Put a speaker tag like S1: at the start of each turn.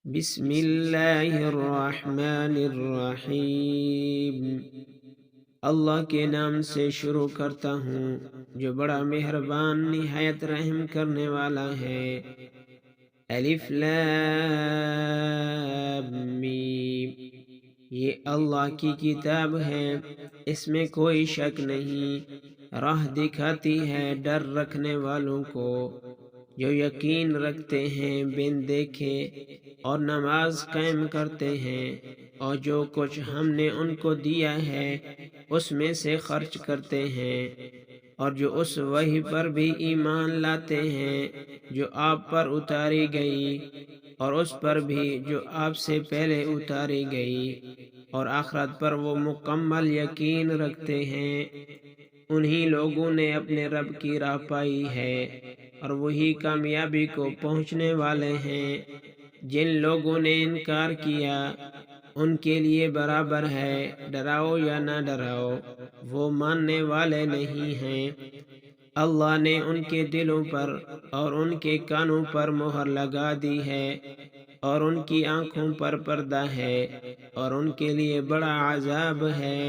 S1: بسم اللہ الرحمن الرحیم۔ اللہ کے نام سے شروع کرتا ہوں جو بڑا مہربان نہایت رحم کرنے والا ہے۔ الف لام میم، یہ اللہ کی کتاب ہے، اس میں کوئی شک نہیں۔ راہ دکھاتی ہے ڈر رکھنے والوں کو جو یقین رکھتے ہیں بن دیکھے اور نماز قائم کرتے ہیں، اور جو کچھ ہم نے ان کو دیا ہے اس میں سے خرچ کرتے ہیں، اور جو اس وحی پر بھی ایمان لاتے ہیں جو آپ پر اتاری گئی، اور اس پر بھی جو آپ سے پہلے اتاری گئی، اور آخرت پر وہ مکمل یقین رکھتے ہیں۔ انہی لوگوں نے اپنے رب کی راہ پائی ہے اور وہی کامیابی کو پہنچنے والے ہیں۔ جن لوگوں نے انکار کیا ان کے لیے برابر ہے، ڈراؤ یا نہ ڈراؤ، وہ ماننے والے نہیں ہیں۔ اللہ نے ان کے دلوں پر اور ان کے کانوں پر مہر لگا دی ہے، اور ان کی آنکھوں پر پردہ ہے، اور ان کے لیے بڑا عذاب ہے۔